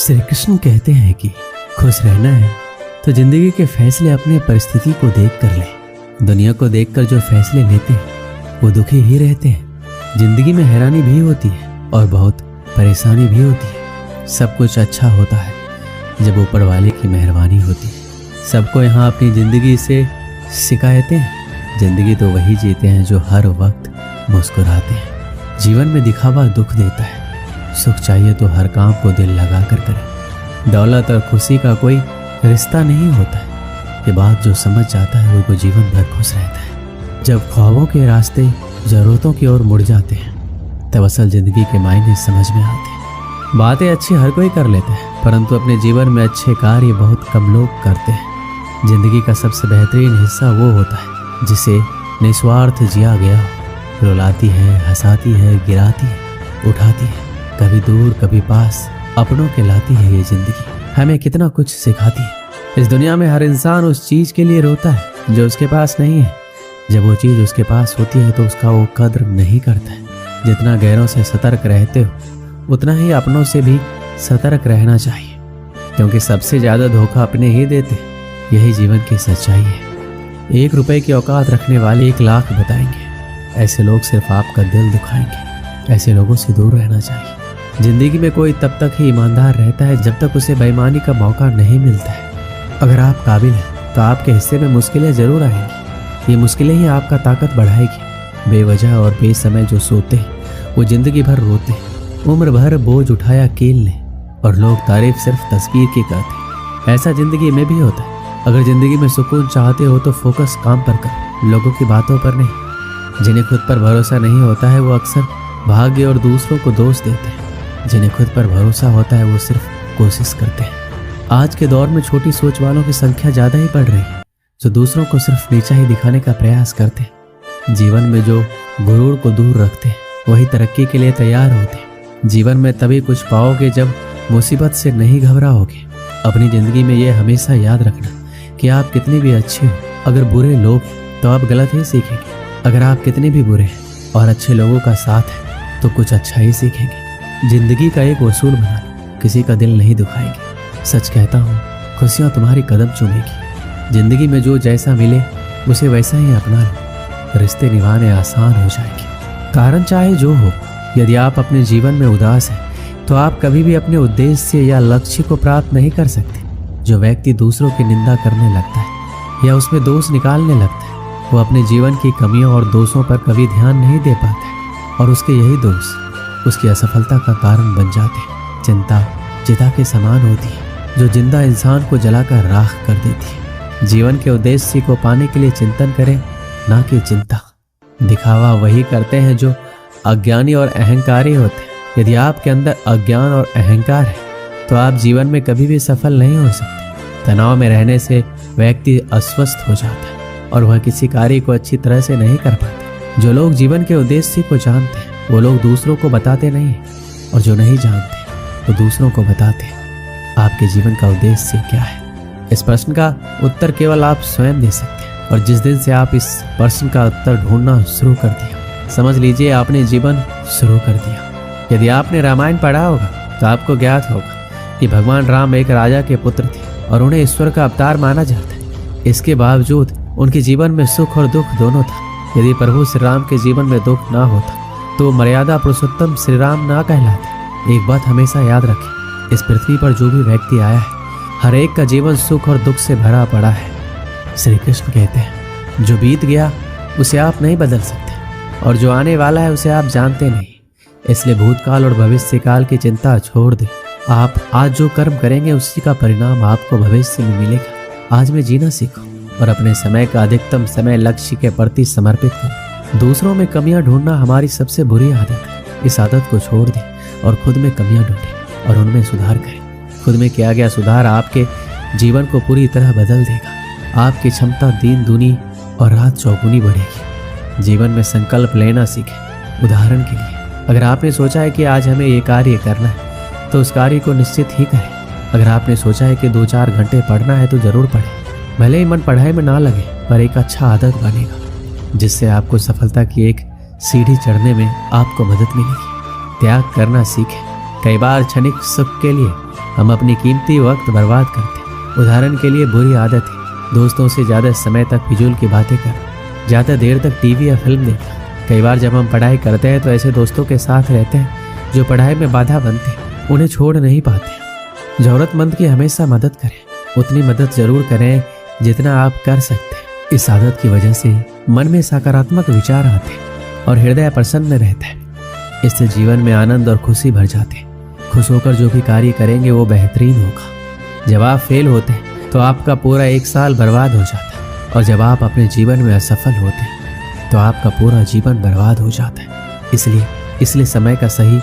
श्री कृष्ण कहते हैं कि खुश रहना है तो जिंदगी के फैसले अपने परिस्थिति को देख कर लें। दुनिया को देखकर जो फैसले लेते हैं वो दुखी ही रहते हैं। जिंदगी में हैरानी भी होती है और बहुत परेशानी भी होती है। सब कुछ अच्छा होता है जब ऊपर वाले की मेहरबानी होती है। सबको यहाँ अपनी जिंदगी से शिकायतें हैं। जिंदगी तो वही जीते हैं जो हर वक्त मुस्कुराते हैं। जीवन में दिखावा दुख देता है। सुख चाहिए तो हर काम को दिल लगा कर करें। दौलत और खुशी का कोई रिश्ता नहीं होता है। ये बात जो समझ जाता है वो जीवन भर खुश रहता है। जब ख्वाबों के रास्ते जरूरतों की ओर मुड़ जाते हैं तब असल जिंदगी के मायने समझ में आते हैं। बातें अच्छी हर कोई कर लेता है परंतु अपने जीवन में अच्छे कार्य बहुत कम लोग करते हैं। जिंदगी का सबसे बेहतरीन हिस्सा वो होता है जिसे निस्वार्थ जिया गया हो। रुलाती है, हंसाती है, गिराती है, उठाती है, कभी दूर कभी पास अपनों के लाती है। ये जिंदगी हमें कितना कुछ सिखाती है। इस दुनिया में हर इंसान उस चीज के लिए रोता है जो उसके पास नहीं है। जब वो चीज उसके पास होती है तो उसका वो कद्र नहीं करता है। जितना गैरों से सतर्क रहते हो उतना ही अपनों से भी सतर्क रहना चाहिए, क्योंकि सबसे ज्यादा धोखा अपने ही देते। यही जीवन की सच्चाई है। 1 रुपए की औकात रखने वाले 1 लाख बताएंगे। ऐसे लोग सिर्फ आपका दिल दुखाएंगे। ऐसे लोगों से दूर रहना चाहिए। जिंदगी में कोई तब तक ही ईमानदार रहता है जब तक उसे बेईमानी का मौका नहीं मिलता है। अगर आप काबिल हैं तो आपके हिस्से में मुश्किलें जरूर आएंगी। ये मुश्किलें ही आपका ताकत बढ़ाएगी। बेवजह और बेसमय जो सोते हैं वो जिंदगी भर रोते हैं। उम्र भर बोझ उठाया कील ने और लोग तारीफ सिर्फ तस्वीर की करते हैं। ऐसा जिंदगी में भी होता है। अगर जिंदगी में सुकून चाहते हो तो फोकस काम पर कर, लोगों की बातों पर नहीं। जिन्हें खुद पर भरोसा नहीं होता है वो अक्सर भाग्य और दूसरों को दोष देते हैं। जिन्हें खुद पर भरोसा होता है वो सिर्फ कोशिश करते हैं। आज के दौर में छोटी सोच वालों की संख्या ज्यादा ही बढ़ रही है, जो दूसरों को सिर्फ नीचा ही दिखाने का प्रयास करते हैं। जीवन में जो गुरूर को दूर रखते हैं वही तरक्की के लिए तैयार होते हैं। जीवन में तभी कुछ पाओगे जब मुसीबत से नहीं घबराओगे। अपनी जिंदगी में ये हमेशा याद रखना कि आप कितने भी अच्छे हो, अगर बुरे लोग हैं तो आप गलत ही सीखेंगे। अगर आप कितने भी बुरे हैं और अच्छे लोगों का साथ है तो कुछ अच्छा ही सीखेंगे। जिंदगी का एक उसूल बना लो, किसी का दिल नहीं दुखाएगी। सच कहता हूँ, खुशियाँ तुम्हारी कदम चूमेगी। जिंदगी में जो जैसा मिले उसे वैसा ही अपना लो। रिश्ते निभाने आसान हो जाएंगे। कारण चाहे जो हो, यदि आप अपने जीवन में उदास हैं तो आप कभी भी अपने उद्देश्य या लक्ष्य को प्राप्त नहीं कर सकते। जो व्यक्ति दूसरों की निंदा करने लगता है या उसमें दोष निकालने लगता है वो अपने जीवन की कमियों और दोषों पर कभी ध्यान नहीं दे पाता है और उसके यही दोष उसकी असफलता का कारण बन जाते हैं। चिंता चिता के समान होती है जो जिंदा इंसान को जलाकर राख कर देती है। जीवन के उद्देश्य को पाने के लिए चिंतन करें, ना कि चिंता। दिखावा वही करते हैं जो अज्ञानी और अहंकारी होते हैं। यदि आपके अंदर अज्ञान और अहंकार है तो आप जीवन में कभी भी सफल नहीं हो सकते। तनाव में रहने से व्यक्ति अस्वस्थ हो जाता है और वह किसी कार्य को अच्छी तरह से नहीं कर पाता। जो लोग जीवन के उद्देश्य को जानते हैं वो लोग दूसरों को बताते नहीं और जो नहीं जानते वो दूसरों को बताते हैं। आपके जीवन का उद्देश्य क्या है? इस प्रश्न का उत्तर केवल आप स्वयं दे सकते हैं। और जिस दिन से आप इस प्रश्न का उत्तर ढूंढना शुरू कर दिया, समझ लीजिए आपने जीवन शुरू कर दिया। यदि आपने रामायण पढ़ा होगा तो आपको ज्ञात होगा कि भगवान राम एक राजा के पुत्र थे और उन्हें ईश्वर का अवतार माना जाता है। इसके बावजूद उनके जीवन में सुख और दुख दोनों था। यदि प्रभु श्री राम के जीवन में दुख ना होता तो मर्यादा पुरुषोत्तम श्री राम ना कहलाते। एक बात हमेशा याद रखें, इस पृथ्वी पर जो भी व्यक्ति आया है हर एक का जीवन सुख और दुख से भरा पड़ा है। श्री कृष्ण कहते हैं जो बीत गया उसे आप नहीं बदल सकते और जो आने वाला है उसे आप जानते नहीं। इसलिए भूतकाल और भविष्य काल की चिंता छोड़ दें। आप आज जो कर्म करेंगे उसी का परिणाम आपको भविष्य में मिलेगा। आज में जीना सीखो और अपने समय का अधिकतम समय लक्ष्य के प्रति समर्पित करो। दूसरों में कमियां ढूंढना हमारी सबसे बुरी आदत है। इस आदत को छोड़ दें और खुद में कमियां ढूंढें और उनमें सुधार करें। खुद में किया गया सुधार आपके जीवन को पूरी तरह बदल देगा। आपकी क्षमता दिन दूनी और रात चौगुनी बढ़ेगी। जीवन में संकल्प लेना सीखें। उदाहरण के लिए, अगर आपने सोचा है कि आज हमें ये कार्य करना है तो उस कार्य को निश्चित ही करें। अगर आपने सोचा है कि 2-4 घंटे पढ़ना है तो जरूर पढ़ें। भले ही मन पढ़ाई में ना लगे पर एक अच्छा आदत बनेगा जिससे आपको सफलता की एक सीढ़ी चढ़ने में आपको मदद मिलेगी। त्याग करना सीखें। कई बार क्षणिक सुख के लिए हम अपनी कीमती वक्त बर्बाद करते। उदाहरण के लिए बुरी आदत है दोस्तों से ज़्यादा समय तक फिजूल की बातें करना, ज़्यादा देर तक टीवी या फिल्म देखना। कई बार जब हम पढ़ाई करते हैं तो ऐसे दोस्तों के साथ रहते हैं जो पढ़ाई में बाधा बनते हैं, उन्हें छोड़ नहीं पाते। ज़रूरतमंद की हमेशा मदद करें, उतनी मदद जरूर करें जितना आप कर सकते हैं। इस आदत की वजह से मन में सकारात्मक विचार आते हैं और हृदय प्रसन्न रहता है। इससे जीवन में आनंद और खुशी भर जाते हैं। खुश होकर जो भी कार्य करेंगे वो बेहतरीन होगा। जब आप फेल होते हैं तो आपका पूरा एक साल बर्बाद हो जाता है, और जब आप अपने जीवन में असफल होते हैं तो आपका पूरा जीवन बर्बाद हो जाता है। इसलिए समय का सही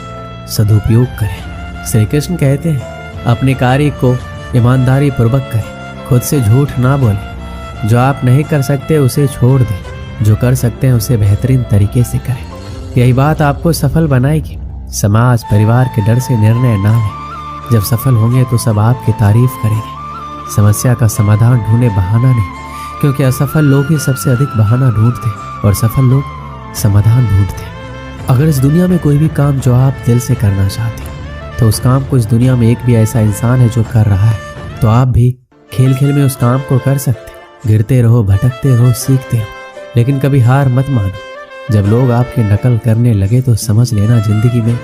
सदुपयोग करें। श्री कृष्ण कहते हैं अपने कार्य को ईमानदारी पूर्वक करें, खुद से झूठ ना बोलें। जो आप नहीं कर सकते उसे छोड़ दें, जो कर सकते हैं उसे बेहतरीन तरीके से करें। यही बात आपको सफल बनाएगी। समाज परिवार के डर से निर्णय ना लें। जब सफल होंगे तो सब आपकी तारीफ करेंगे। समस्या का समाधान ढूंढे, बहाना नहीं, क्योंकि असफल लोग ही सबसे अधिक बहाना ढूंढते और सफल लोग समाधान ढूंढते। अगर इस दुनिया में कोई भी काम जो आप दिल से करना चाहते हैं तो उस काम को इस दुनिया में एक भी ऐसा इंसान है जो कर रहा है, तो आप भी खेल खेल में उस काम को कर सकते। गिरते रहो, भटकते रहो, सीखते रहो, लेकिन कभी हार मत मानो। जब लोग आपकी नकल करने लगे तो समझ लेना जिंदगी में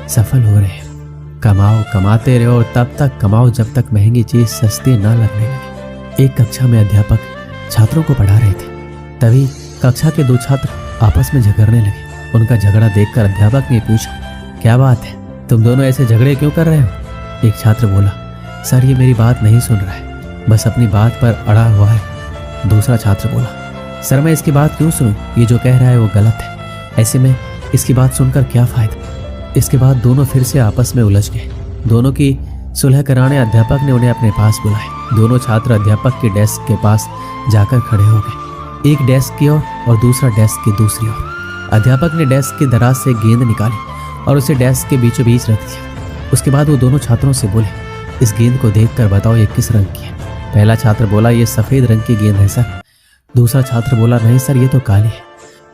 सफल हो रहे हैं। कमाओ, कमाते रहो और तब तक कमाओ जब तक महंगी चीज सस्ती ना लगने लगे। एक कक्षा में अध्यापक छात्रों को पढ़ा रहे थे, तभी कक्षा के 2 छात्र आपस में झगड़ने लगे। उनका झगड़ा देखकर अध्यापक ने पूछा, क्या बात है, तुम दोनों ऐसे झगड़े क्यों कर रहे हो? एक छात्र बोला, सर ये मेरी बात नहीं सुन रहा है, बस अपनी बात पर अड़ा हुआ है। दूसरा छात्र बोला, सर मैं इसकी बात क्यों सुनूं, ये जो कह रहा है वो गलत है, ऐसे में इसकी बात सुनकर क्या फायदा। इसके बाद दोनों फिर से आपस में उलझ गए। दोनों की सुलह कराने अध्यापक ने उन्हें अपने पास बुलाया। दोनों छात्र अध्यापक के डेस्क के पास जाकर खड़े हो गए, एक डेस्क की ओर और दूसरा डेस्क की दूसरी ओर। अध्यापक ने डेस्क की दराज से गेंद निकाली और उसे डेस्क के बीचों बीच रख दिया। उसके बाद वो दोनों छात्रों से बोले, इस गेंद को देखकर बताओ ये किस रंग की है। पहला छात्र बोला, ये सफेद रंग की गेंद है सर। दूसरा छात्र बोला, नहीं सर ये तो काली है।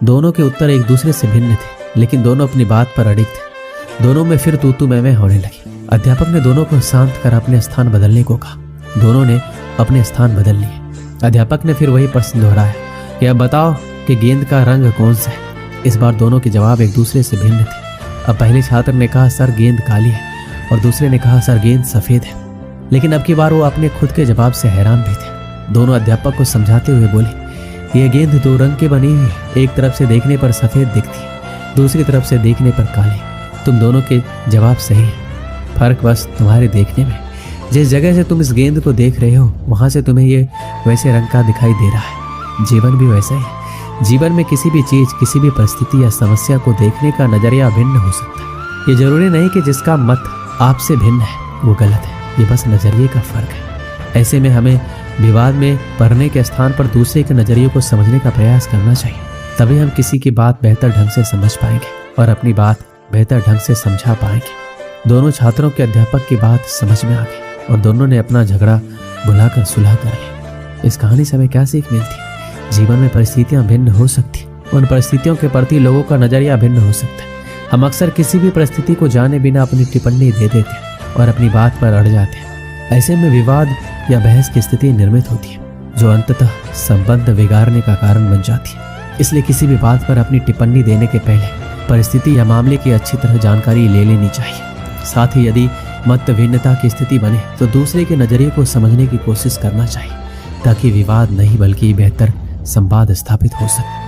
दोनों के उत्तर एक दूसरे से भिन्न थे, लेकिन दोनों अपनी बात पर अडिग थे। दोनों में फिर तू मैं होने लगी। अध्यापक ने दोनों को शांत कर अपने स्थान बदलने को कहा। दोनों ने अपने स्थान बदल लिए। अध्यापक ने फिर वही प्रश्न दोहराया कि अब बताओ कि गेंद का रंग कौन सा है। इस बार दोनों के जवाब एक दूसरे से भिन्न थे। अब पहले छात्र ने कहा सर गेंद काली है और दूसरे ने कहा सर गेंद सफेद है। लेकिन अब की बार वो अपने खुद के जवाब से हैरान भी थे। दोनों अध्यापक को समझाते हुए बोले, ये गेंद 2 रंग की बनी हुई है, एक तरफ से देखने पर सफेद दिखती है, दूसरी तरफ से देखने पर काली। तुम दोनों के जवाब सही है, फर्क बस तुम्हारे देखने में। जिस जगह से तुम इस गेंद को देख रहे हो वहां से तुम्हें ये वैसे रंग का दिखाई दे रहा है। जीवन भी वैसा है। जीवन में किसी भी चीज, किसी भी परिस्थिति या समस्या को देखने का नजरिया भिन्न हो सकता है। ये जरूरी नहीं कि जिसका मत आपसे भिन्न है वो गलत है, ये बस नजरिए का फर्क है। ऐसे में हमें विवाद में पढ़ने के स्थान पर दूसरे के नजरिए को समझने का प्रयास करना चाहिए। तभी हम किसी की बात बेहतर ढंग से समझ पाएंगे और अपनी बात बेहतर ढंग से समझा पाएंगे। दोनों छात्रों के अध्यापक की बात समझ में आ गई और दोनों ने अपना झगड़ा भुलाकर सुलह कर लिया। इस कहानी से हमें क्या सीख मिलती है? जीवन में परिस्थितियां भिन्न हो सकती, उन परिस्थितियों के प्रति लोगों का नजरिया भिन्न हो सकता है। हम अक्सर किसी भी परिस्थिति को जाने बिना अपनी टिप्पणी दे देते हैं और अपनी बात पर अड़ जाते हैं। ऐसे में विवाद या बहस की स्थिति निर्मित होती है जो अंततः संबंध बिगाड़ने का कारण बन जाती है। इसलिए किसी भी बात पर अपनी टिप्पणी देने के पहले परिस्थिति या मामले की अच्छी तरह जानकारी ले लेनी चाहिए। साथ ही यदि मत भिन्नता की स्थिति बने तो दूसरे के नजरिए को समझने की कोशिश करना चाहिए ताकि विवाद नहीं बल्कि बेहतर संवाद स्थापित हो सके।